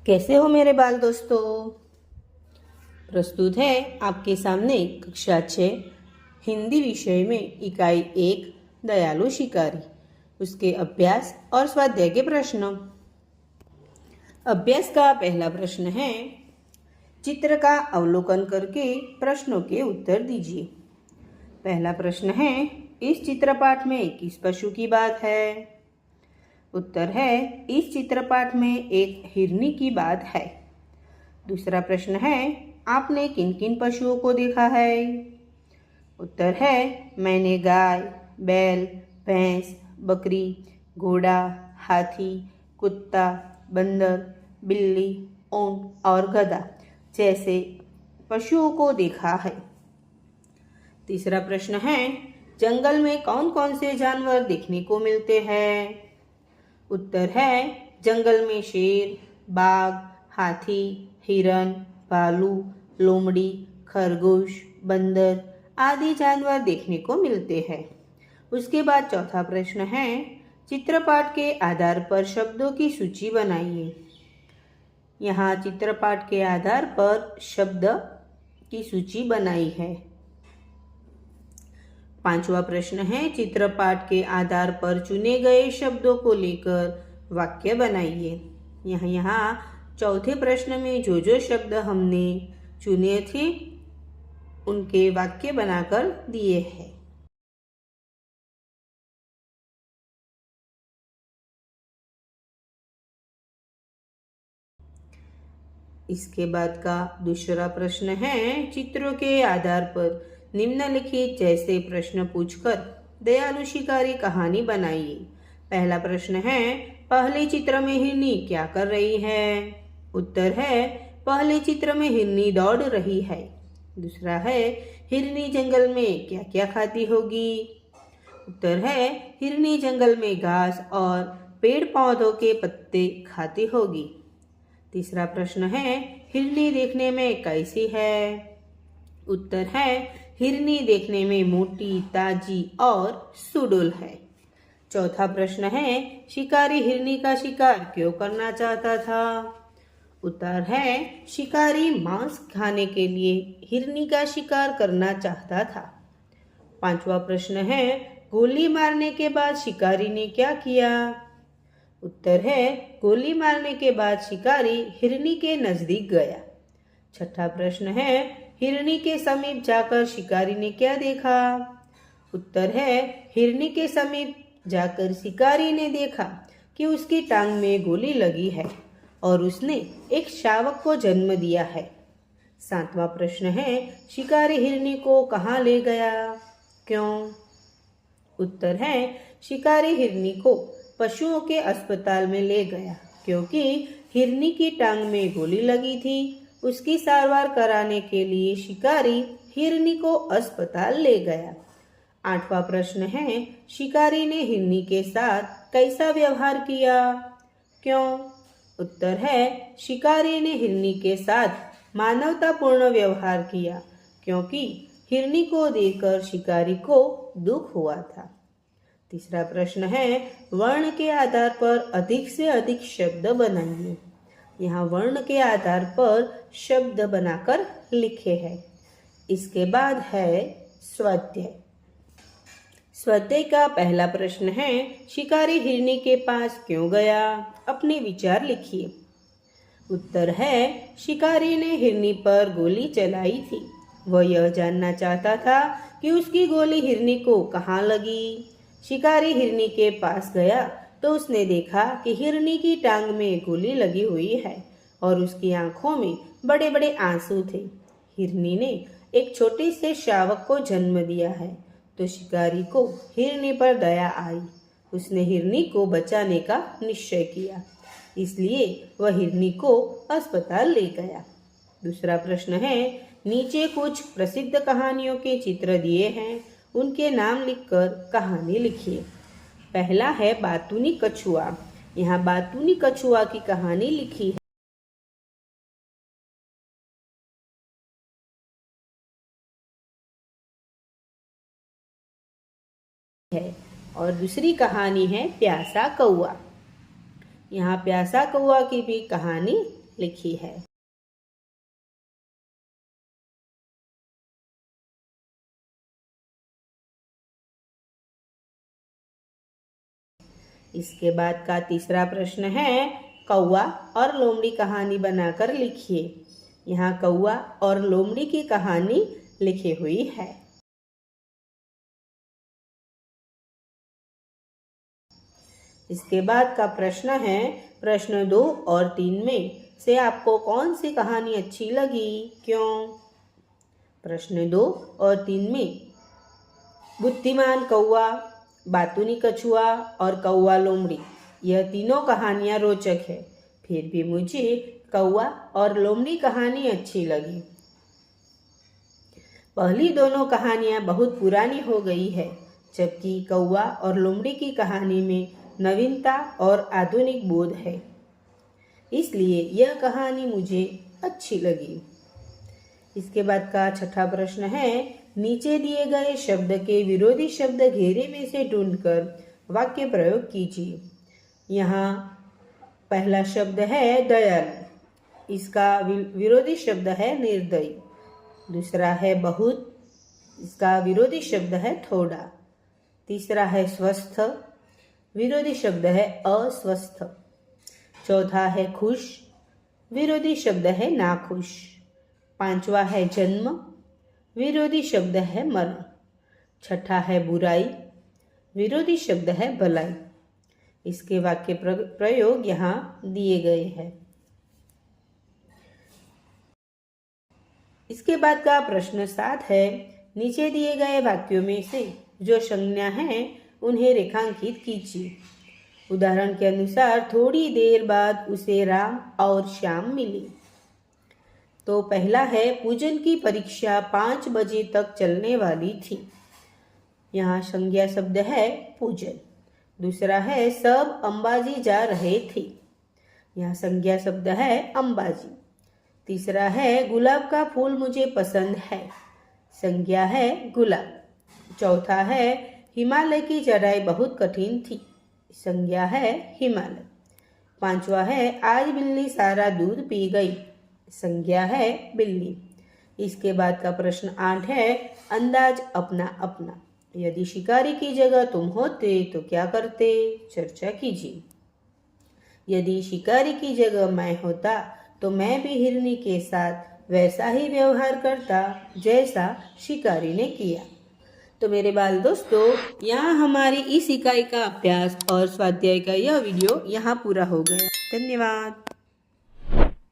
कैसे हो मेरे बाल दोस्तों। प्रस्तुत है आपके सामने कक्षा 6 हिंदी विषय में इकाई 1 दयालु शिकारी, उसके अभ्यास और स्वाध्याय के प्रश्न। अभ्यास का पहला प्रश्न है, चित्र का अवलोकन करके प्रश्नों के उत्तर दीजिए। पहला प्रश्न है, इस चित्रपाठ में किस पशु की बात है? उत्तर है, इस चित्रपाठ में एक हिरनी की बात है। दूसरा प्रश्न है, आपने किन किन पशुओं को देखा है? उत्तर है, मैंने गाय, बैल, भैंस, बकरी, घोड़ा, हाथी, कुत्ता, बंदर, बिल्ली, ऊंट और गधा जैसे पशुओं को देखा है। तीसरा प्रश्न है, जंगल में कौन कौन से जानवर देखने को मिलते हैं? उत्तर है, जंगल में शेर, बाघ, हाथी, हिरन, भालू, लोमड़ी, खरगोश, बंदर आदि जानवर देखने को मिलते हैं। उसके बाद चौथा प्रश्न है, चित्रपाठ के आधार पर शब्दों की सूची बनाइए। यहाँ चित्रपाठ के आधार पर शब्द की सूची बनाई है। पांचवा प्रश्न है, चित्रपाठ के आधार पर चुने गए शब्दों को लेकर वाक्य बनाइए। यहाँ चौथे प्रश्न में जो शब्द हमने चुने थे उनके वाक्य बनाकर दिए हैं। इसके बाद का दूसरा प्रश्न है, चित्रों के आधार पर निम्नलिखित जैसे प्रश्न पूछकर दयालु शिकारी कहानी बनाइए। पहला प्रश्न है, पहले चित्र में हिरनी क्या कर रही है? उत्तर है, पहले चित्र में हिरनी दौड़ रही है। दूसरा है, हिरनी जंगल में क्या क्या खाती होगी? उत्तर है, हिरनी जंगल में घास और पेड़ पौधों के पत्ते खाती होगी। तीसरा प्रश्न है, हिरनी देखने में कैसी है? उत्तर है, हिरनी देखने में मोटी, ताजी और सुडौल है। चौथा प्रश्न है, शिकारी हिरनी का शिकार क्यों करना चाहता था? उत्तर है, शिकारी मांस खाने के लिए हिरनी का शिकार करना चाहता था। पांचवा प्रश्न है, गोली मारने के बाद शिकारी ने क्या किया? उत्तर है, गोली मारने के बाद शिकारी हिरनी के नजदीक गया। छठा प्रश्न है, हिरनी के समीप जाकर शिकारी ने क्या देखा? उत्तर है, हिरनी के समीप जाकर शिकारी ने देखा कि उसकी टांग में गोली लगी है और उसने एक शावक को जन्म दिया है। सातवां प्रश्न है, शिकारी हिरनी को कहाँ ले गया? क्यों? उत्तर है, शिकारी हिरनी को पशुओं के अस्पताल में ले गया क्योंकि हिरनी की टांग में गोली लगी थी। उसकी सारवार कराने के लिए शिकारी हिरनी को अस्पताल ले गया। आठवां प्रश्न है, शिकारी ने हिरनी के साथ कैसा व्यवहार किया? क्यों? उत्तर है, शिकारी ने हिरनी के साथ मानवतापूर्ण व्यवहार किया क्योंकि हिरनी को देखकर शिकारी को दुख हुआ था। तीसरा प्रश्न है, वर्ण के आधार पर अधिक से अधिक शब्द बनाइए। यहाँ वर्ण के आधार पर शब्द बनाकर लिखे हैं। इसके बाद है स्वाध्याय। स्वाध्याय का पहला प्रश्न है, शिकारी हिरनी के पास क्यों गया? अपने विचार लिखिए। उत्तर है, शिकारी ने हिरनी पर गोली चलाई थी। वह यह जानना चाहता था कि उसकी गोली हिरनी को कहाँ लगी। शिकारी हिरनी के पास गया तो उसने देखा कि हिरनी की टांग में गोली लगी हुई है और उसकी आंखों में बड़े बड़े आंसू थे। हिरनी ने एक छोटे से शावक को जन्म दिया है तो शिकारी को हिरनी पर दया आई। उसने हिरनी को बचाने का निश्चय किया, इसलिए वह हिरनी को अस्पताल ले गया। दूसरा प्रश्न है, नीचे कुछ प्रसिद्ध कहानियों के चित्र दिए हैं, उनके नाम लिखकर कहानी लिखिए। पहला है बातूनी कछुआ। यहाँ बातूनी कछुआ की कहानी लिखी है और दूसरी कहानी है प्यासा कौआ। यहाँ प्यासा कौआ की भी कहानी लिखी है। इसके बाद का तीसरा प्रश्न है कौवा और लोमड़ी कहानी बनाकर लिखिए। यहाँ कौवा और लोमड़ी की कहानी लिखी हुई है। इसके बाद का प्रश्न है प्रश्न 2 और 3 में से आपको कौन सी कहानी अच्छी लगी, क्यों? प्रश्न 2 और 3 में बुद्धिमान कौवा, बातूनी कछुआ और कौवा लोमड़ी, यह तीनों कहानियाँ रोचक है। फिर भी मुझे कौवा और लोमड़ी कहानी अच्छी लगी। पहली दोनों कहानियाँ बहुत पुरानी हो गई है, जबकि कौवा और लोमड़ी की कहानी में नवीनता और आधुनिक बोध है, इसलिए यह कहानी मुझे अच्छी लगी। इसके बाद का छठा प्रश्न है नीचे दिए गए शब्द के विरोधी शब्द घेरे में से ढूंढकर वाक्य प्रयोग कीजिए। यहाँ पहला शब्द है दयालु, इसका विरोधी शब्द है निर्दयी। दूसरा है बहुत, इसका विरोधी शब्द है थोड़ा। तीसरा है स्वस्थ, विरोधी शब्द है अस्वस्थ। चौथा है खुश, विरोधी शब्द है नाखुश। पांचवा है जन्म, विरोधी शब्द है मरण। छठा है बुराई, विरोधी शब्द है भलाई। इसके वाक्य प्रयोग यहाँ दिए गए हैं। इसके बाद का प्रश्न 7 है नीचे दिए गए वाक्यों में से जो संज्ञा हैं उन्हें रेखांकित कीजिए। उदाहरण के अनुसार थोड़ी देर बाद उसे राम और श्याम मिले। तो पहला है पूजन की परीक्षा 5 बजे तक चलने वाली थी। यहाँ संज्ञा शब्द है पूजन। दूसरा है सब अंबाजी जा रहे थे। यहाँ संज्ञा शब्द है अंबाजी। तीसरा है गुलाब का फूल मुझे पसंद है। संज्ञा है गुलाब। चौथा है हिमालय की चढ़ाई बहुत कठिन थी। संज्ञा है हिमालय। पांचवा है आज बिल्ली सारा दूध पी गई। संज्ञा है बिल्ली। इसके बाद का प्रश्न 8 है अंदाज अपना अपना। यदि शिकारी की जगह तुम होते तो क्या करते, चर्चा कीजिए। यदि शिकारी की जगह मैं होता तो मैं भी हिरनी के साथ वैसा ही व्यवहार करता जैसा शिकारी ने किया। तो मेरे बाल दोस्तों, यहाँ हमारी इस इकाई का अभ्यास और स्वाध्याय का यह वीडियो यहाँ पूरा हो गया। धन्यवाद।